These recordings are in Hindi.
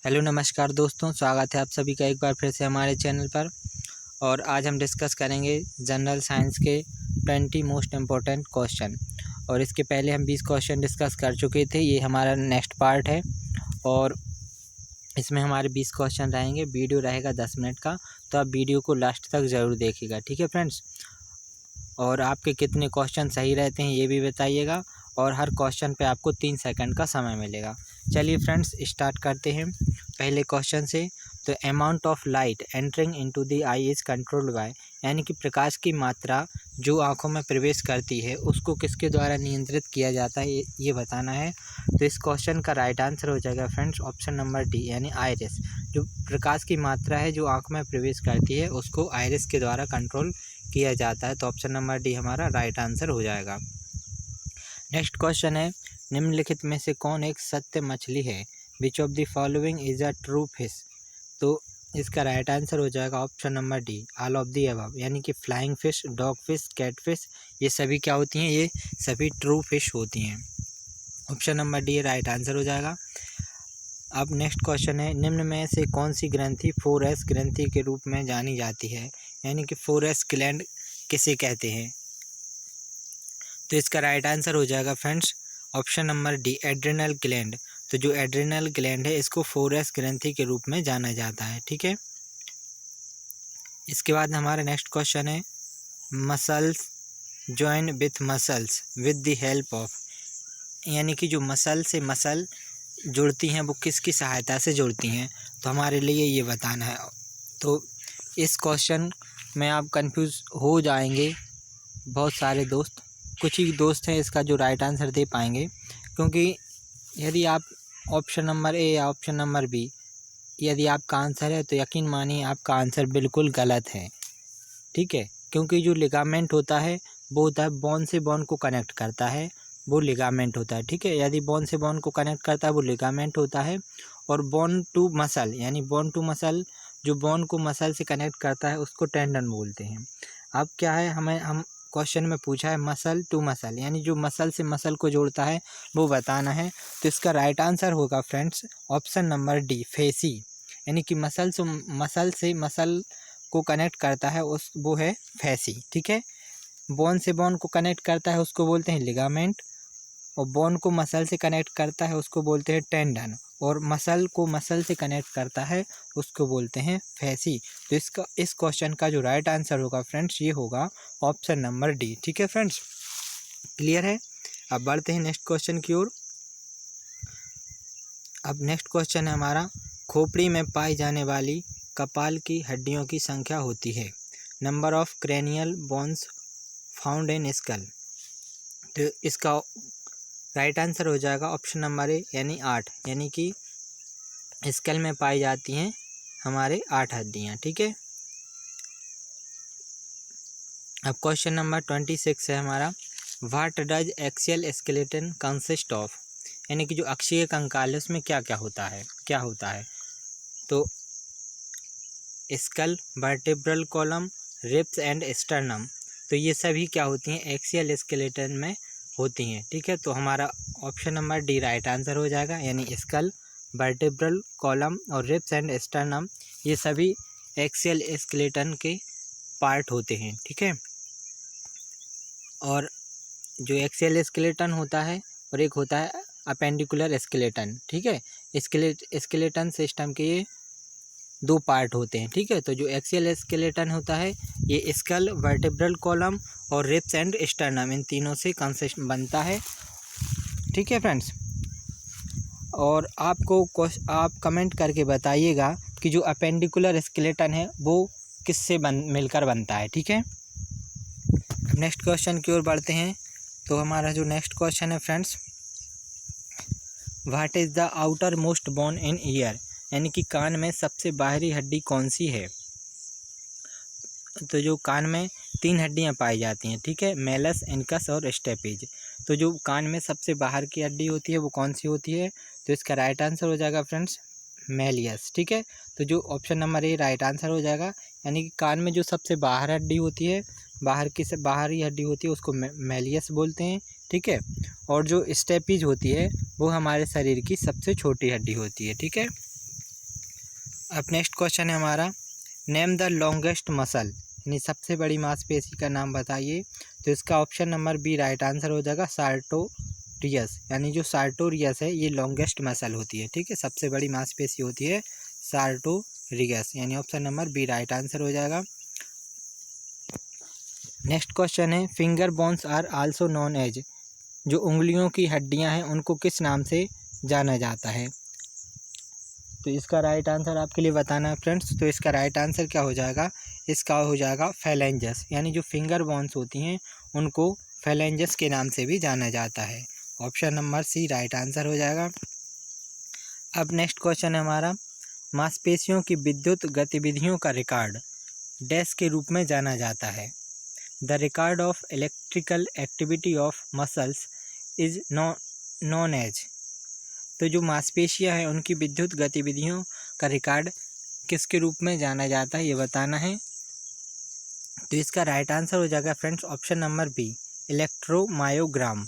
हेलो नमस्कार दोस्तों, स्वागत है आप सभी का एक बार फिर से हमारे चैनल पर। और आज हम डिस्कस करेंगे जनरल साइंस के 20 मोस्ट इम्पोर्टेंट क्वेश्चन। और इसके पहले हम 20 क्वेश्चन डिस्कस कर चुके थे, ये हमारा नेक्स्ट पार्ट है। और इसमें हमारे 20 क्वेश्चन रहेंगे। वीडियो रहेगा 10 मिनट का, तो आप वीडियो को लास्ट तक ज़रूर देखिएगा, ठीक है फ्रेंड्स। और आपके कितने क्वेश्चन सही रहते हैं ये भी बताइएगा। और हर क्वेश्चन पे आपको 3 सेकंड का समय मिलेगा। चलिए फ्रेंड्स, स्टार्ट करते हैं पहले क्वेश्चन से। तो amount of light entering into the I is controlled by, यानी कि प्रकाश की मात्रा जो आँखों में प्रवेश करती है उसको किसके द्वारा नियंत्रित किया जाता है, ये बताना है। तो इस क्वेश्चन का राइट आंसर हो जाएगा फ्रेंड्स ऑप्शन नंबर डी, यानी आइरिस। जो प्रकाश की मात्रा है जो आँख में प्रवेश करती है उसको आइरिस के द्वारा कंट्रोल किया जाता है। तो ऑप्शन नंबर डी हमारा राइट आंसर हो जाएगा। नेक्स्ट क्वेश्चन है, निम्नलिखित में से कौन एक सत्य मछली है? Which of the following is a true fish? तो इसका राइट आंसर हो जाएगा option number D, all of the above, यानी कि flying fish, dog fish, cat fish, ये सभी क्या होती हैं? ये सभी ट्रू फिश होती हैं। Option number D right answer हो जाएगा। अब नेक्स्ट क्वेश्चन है, निम्न में से कौन सी ग्रंथि 4S ग्रंथि के रूप में जानी जाती है? यानी कि 4S ग्लैंड किसे कहते हैं? तो इसका राइट आंसर हो जाएगा friends option number D, adrenal gland. तो जो एड्रिनल ग्लैंड है इसको 4S ग्रंथि के रूप में जाना जाता है, ठीक है। इसके बाद हमारा नेक्स्ट क्वेश्चन है, muscles join with muscles with the help of, यानी कि जो मसल से मसल जुड़ती हैं वो किसकी सहायता से जुड़ती हैं? तो हमारे लिए ये बताना है। तो इस क्वेश्चन में आप कंफ्यूज हो जाएंगे, बहुत सारे दोस्त, कुछ ही दोस्त हैं इसका जो राइट आंसर दे पाएंगे। क्योंकि यदि आप ऑप्शन नंबर ए या ऑप्शन नंबर बी यदि आपका आंसर है तो यकीन मानिए आपका आंसर बिल्कुल गलत है, ठीक है। क्योंकि जो लिगामेंट होता है वो होता है बोन से बोन को कनेक्ट करता है, वो लिगामेंट होता है, ठीक है। यदि बोन से बोन को कनेक्ट करता है वो लिगामेंट होता है। और बोन टू मसल, यानी बोन टू मसल, जो बोन को मसल से कनेक्ट करता है उसको टेंडन बोलते हैं। अब क्या है, हम क्वेश्चन में पूछा है मसल टू मसल, यानी जो मसल से मसल को जोड़ता है वो बताना है। तो इसका राइट आंसर होगा friends option number D, facie, यानी कि मसल से मसल को कनेक्ट करता है उस वो है फेसी, ठीक है। बोन से बोन को कनेक्ट करता है उसको बोलते हैं लिगामेंट, और बोन को मसल से कनेक्ट करता है उसको बोलते हैं टेंडन, और मसल को मसल से कनेक्ट करता है उसको बोलते हैं फेसी। तो इस क्वेश्चन का जो राइट आंसर होगा फ्रेंड्स ये होगा ऑप्शन नंबर डी, ठीक है फ्रेंड्स, क्लियर है। अब बढ़ते हैं नेक्स्ट क्वेश्चन की ओर। अब नेक्स्ट क्वेश्चन है हमारा, खोपड़ी में पाई जाने वाली कपाल की हड्डियों की संख्या होती है, number of cranial bones found in school. तो इसका राइट आंसर हो जाएगा ऑप्शन नंबर ए, यानी 8, यानी कि स्कल में पाई जाती हैं हमारे 8 हड्डियाँ, ठीक है। अब क्वेश्चन नंबर 26 है हमारा, what does axial skeleton consist of, यानी कि जो अक्षीय कंकाल है उसमें क्या क्या होता है? तो skull, vertebral column, ribs and sternum, तो ये सभी क्या होती हैं? एक्सियल स्केलेटन में होती हैं, ठीक है। तो हमारा option number D right answer हो जाएगा, यानी स्कल, वर्टेब्रल कॉलम और रिब्स एंड स्टर्नम ये सभी एक्सियल स्केलेटन के पार्ट होते हैं, ठीक है। और जो एक्सियल स्केलेटन होता है और एक होता है अपेंडिकुलर स्केलेटन, ठीक है। स्केलेटन सिस्टम के ये 2 पार्ट होते हैं, ठीक है। तो जो एक्सियल स्केलेटन होता है ये स्कल, वर्टेब्रल कॉलम और रिब्स एंड स्टर्नम, इन तीनों से कंसिस्ट बनता है, ठीक है फ्रेंड्स। और आप कमेंट करके बताइएगा कि जो अपेंडिकुलर स्केलेटन है वो किससे मिलकर बनता है, ठीक है। नेक्स्ट क्वेश्चन की ओर बढ़ते हैं। तो हमारा जो नेक्स्ट क्वेश्चन है friends, what is the outer most bone in year, यानी कि कान में सबसे बाहरी हड्डी कौन सी है? तो जो कान में 3 हड्डियां पाई जाती हैं, ठीक है, मेलस, इनकस और स्टेपेज। तो जो कान में सबसे बाहर की हड्डी होती है वो कौन सी होती है? तो इसका राइट आंसर हो जाएगा फ्रेंड्स मेलियस, ठीक है। तो जो option number A right answer हो जाएगा, यानी कि कान में जो सबसे बाहर हड्डी होती है, बाहरी हड्डी होती है उसको मेलियस बोलते हैं, ठीक है। और जो स्टेपीज होती है वो हमारे शरीर की सबसे छोटी हड्डी होती है, ठीक है। अब नेक्स्ट क्वेश्चन है हमारा, नेम द लॉन्गेस्ट मसल, यानी सबसे बड़ी मांसपेशी का नाम बताइए। तो इसका option number B right answer हो जाएगा सार्टोरियस, यानी जो सार्टोरियस है ये लॉन्गेस्ट मसल होती है। ठीक है, सबसे बड़ी मांसपेशी होती है सार्टोरियस, यानी option number B right answer हो जाएगा। नेक्स्ट क्वेश्चन है, finger bones are also known as, जो उंगलियों की हड्डियां हैं उनको किस नाम से जाना जाता है। तो इसका राइट आंसर आपके लिए बताना है फ्रेंड्स। तो इसका राइट आंसर क्या हो जाएगा, इसका हो जाएगा फेलेंजस, यानी जो फिंगर बोन्स होती हैं उनको फेलेंजस के नाम से भी जाना जाता है। Option number C right answer हो जाएगा। अब नेक्स्ट क्वेश्चन है हमारा, मांसपेशियों की विद्युत गतिविधियों का रिकॉर्ड डैश के रूप में जाना जाता है। The record of electrical activity of muscles is known as. तो जो मांसपेशियां हैं उनकी विद्युत गतिविधियों का रिकॉर्ड किसके रूप में जाना जाता है, ये बताना है। तो इसका राइट आंसर हो जाएगा friends option number B electromyogram.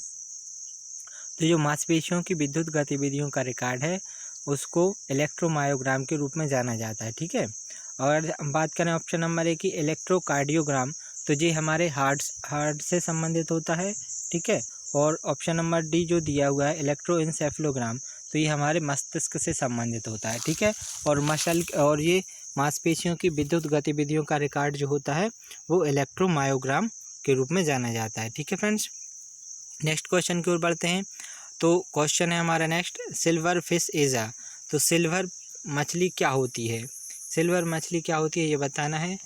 तो जो मांसपेशियों की विद्युत गतिविधियों का रिकॉर्ड है उसको इलेक्ट्रोमायोग्राम के रूप में जाना जाता है। ठीक है, और बात करें ऑप्शन नंबर ए की इलेक्ट्रोकार्डियोग्राम, तो ये हमारे हार्ट से संबंधित होता है। ठीक है, और ऑप्शन नंबर डी जो दिया हुआ है इलेक्ट्रोइंसेफेलोग्राम, तो ये हमारे मस्तिष्क से संबंधित होता है। ठीक है, और ये मांसपेशियों की विद्युत गतिविधियों का रिकॉर्ड जो होता है वो इलेक्ट्रोमायोग्राम के रूप में जाना जाता है। ठीक है फ्रेंड्स, नेक्स्ट क्वेश्चन की ओर बढ़ते हैं। तो क्वेश्चन है हमारा next, silver fish is a, तो सिल्वर मछली क्या होती है, सिल्वर मछली क्या होती है ये बताना है।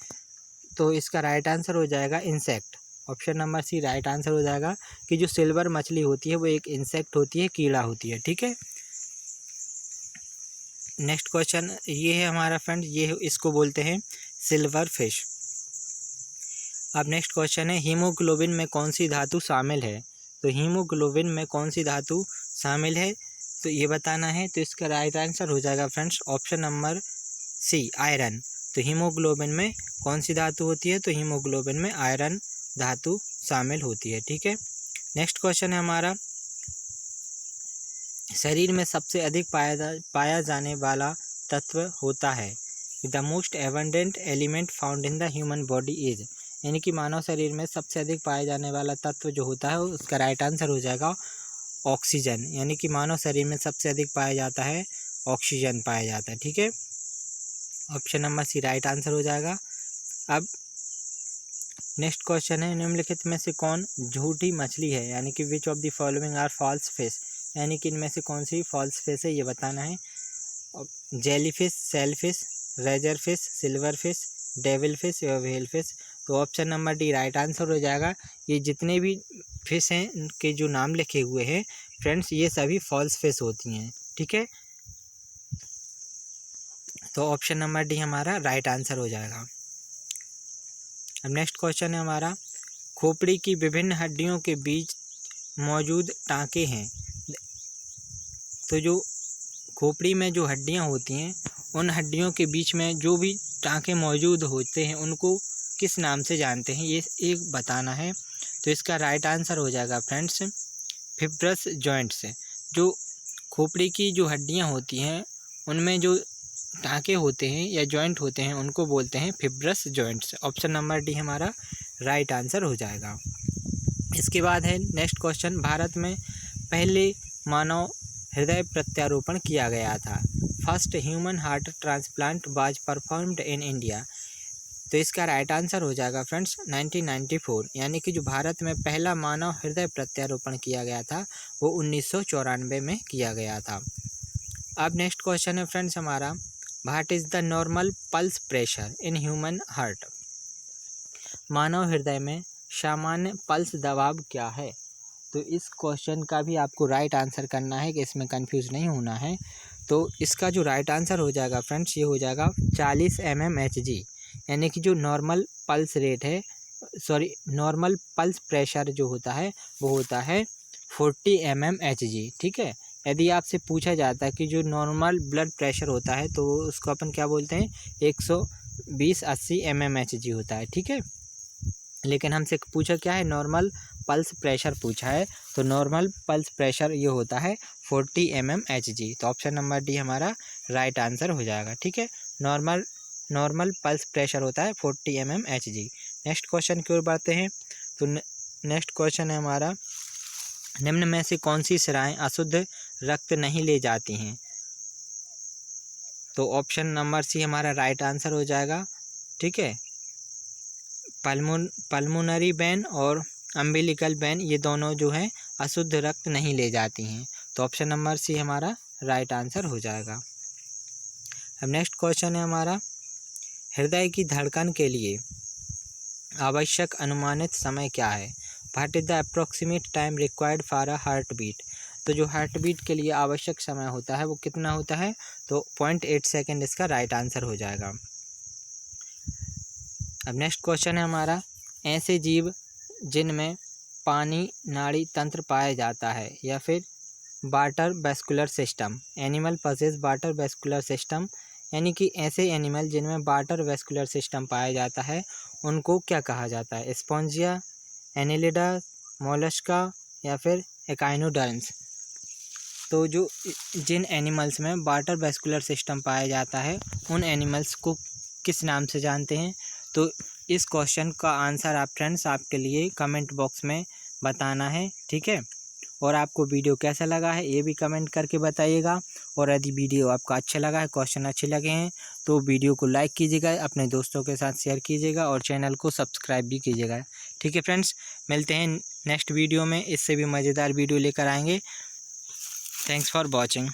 तो इसका राइट आंसर हो जाएगा insect. Option number C right answer हो जाएगा कि जो सिल्वर मछली होती है वो एक इंसेक्ट होती है, कीड़ा होती है। ठीक है, नेक्स्ट क्वेश्चन ये है हमारा फ्रेंड, ये इसको बोलते हैं सिल्वर फिश। अब नेक्स्ट क्वेश्चन है, हीमोग्लोबिन में कौन सी धातु शामिल है। तो हीमोग्लोबिन में कौन सी धातु शामिल है तो ये बताना है। तो इसका राइट आंसर हो जाएगा friends option number C iron. तो हीमोग्लोबिन में कौन सी धातु होती है, तो हीमोग्लोबिन में आयरन धातु शामिल होती है। ठीक है, नेक्स्ट क्वेश्चन है हमारा, शरीर में सबसे अधिक पाया जाने वाला तत्व होता है। The most abundant element found in the human body is, यानी कि मानव शरीर में सबसे अधिक पाया जाने वाला तत्व जो होता है उसका राइट आंसर हो जाएगा ऑक्सीजन, यानी कि मानव शरीर में सबसे अधिक पाया जाता है ऑक्सीजन पाया जाता है। ठीक है, option number C right answer हो जाएगा। अब नेक्स्ट क्वेश्चन है, निम्नलिखित में से कौन झूठी मछली है, यानी कि which of the following are false fish, यानी कि इनमें से कौन सी फॉल्स फिश है ये बताना है। Jellyfish, sailfish, razor fish, silver fish, devil fish या व्हेल फिश। तो option number D right answer हो जाएगा। ये जितने भी फिश हैं इनके जो नाम लिखे हुए हैं फ्रेंड्स ये सभी फॉल्स फिश होती हैं। ठीक है, तो ऑप्शन नंबर डी हमारा राइट आंसर हो जाएगा। अब नेक्स्ट क्वेश्चन है हमारा, खोपड़ी की विभिन्न हड्डियों के बीच मौजूद टाँके हैं। तो जो खोपड़ी में जो हड्डियां होती हैं उन हड्डियों के बीच में जो भी टाँके मौजूद होते हैं उनको किस नाम से जानते हैं ये एक बताना है। तो इसका राइट आंसर हो जाएगा फ्रेंड्स फिब्रस जॉइंट्स। जो खोपड़ी की जो हड्डियां होती हैं उनमें जो टाँके होते हैं या जॉइंट होते हैं उनको बोलते हैं fibrous joints. Option number D हमारा राइट आंसर हो जाएगा। इसके बाद है नेक्स्ट क्वेश्चन, भारत में पहले मानव हृदय प्रत्यारोपण किया गया था। First human heart transplant was performed in India. तो इसका राइट आंसर हो जाएगा फ्रेंड्स 1994, यानी कि जो भारत में पहला मानव हृदय प्रत्यारोपण किया गया था वो 1994 में किया गया था। अब नेक्स्ट क्वेश्चन है फ्रेंड्स हमारा, what is the normal pulse pressure in human heart. मानव हृदय में सामान्य पल्स दबाव क्या है। तो इस क्वेश्चन का भी आपको राइट आंसर करना है कि इसमें कंफ्यूज नहीं होना है। तो इसका जो राइट आंसर हो जाएगा फ्रेंड्स ये हो जाएगा 40 mmHg, यानी कि जो नॉर्मल पल्स रेट है नॉर्मल पल्स प्रेशर जो होता है वो होता है 40 mmHg। ठीक है, यदि आपसे पूछा जाता है कि जो नॉर्मल ब्लड प्रेशर होता है तो उसको अपन क्या बोलते हैं 120-80 mmHg होता है। ठीक है, लेकिन हमसे पूछा क्या है नॉर्मल पल्स प्रेशर पूछा है, तो नॉर्मल पल्स प्रेशर ये होता है 40 mmHg। तो ऑप्शन नंबर डी हमारा राइट आंसर हो जाएगा। ठीक है, नॉर्मल पल्स प्रेशर होता है 40 mmHg। नेक्स्ट क्वेश्चन की ओर बढ़ते हैं। तो नेक्स्ट क्वेश्चन है हमारा, निम्न में से कौन सी शिराएँ अशुद्ध रक्त नहीं ले जाती हैं? तो ऑप्शन नंबर सी हमारा राइट आंसर हो जाएगा। ठीक है, पल्मोनरी वेन और अम्बिलिकल वेन ये दोनों जो हैं अशुद्ध रक्त नहीं ले जाती हैं। तो ऑप्शन नंबर सी हमारा राइट आंसर हो जाएगा। अब नेक्स्ट क्वेश्चन है हमारा, हृदय की धड़कन के लिए आवश्यक अनुमानित समय क्या है? What is the approximate time required for a heart beat? तो जो हार्ट बीट के लिए आवश्यक समय होता है वो कितना होता है? तो 0.8 सेकेंड इसका राइट आंसर हो जाएगा। अब नेक्स्ट क्वेश्चन है हमारा, ऐसे जीव जिनमें पानी नाड़ी तंत्र पाया जाता है या फिर water vascular system, animal possess water vascular system, यानी कि ऐसे एनिमल जिनमें वाटर वेस्कुलर सिस्टम पाया जाता है उनको क्या कहा जाता है? स्पॉन्जिया, एनिलिडा, मोलस्का या फिर एकाइनोडर्म्स। तो जो जिन एनिमल्स में वाटर वेस्कुलर सिस्टम पाया जाता है उन एनिमल्स को किस नाम से जानते हैं? तो इस क्वेश्चन का आंसर आप फ्रेंड्स आपके लिए कमेंट बॉक्स में बताना है। ठीक है, और आपको वीडियो कैसा लगा है ये भी कमेंट करके बताइएगा। और यदि वीडियो आपका अच्छा लगा है, क्वेश्चन अच्छे लगे हैं तो वीडियो को लाइक कीजिएगा, अपने दोस्तों के साथ शेयर कीजिएगा और चैनल को सब्सक्राइब भी कीजिएगा। ठीक है फ्रेंड्स, मिलते हैं नेक्स्ट वीडियो में, इससे भी मज़ेदार वीडियो लेकर आएंगे। Thanks for watching.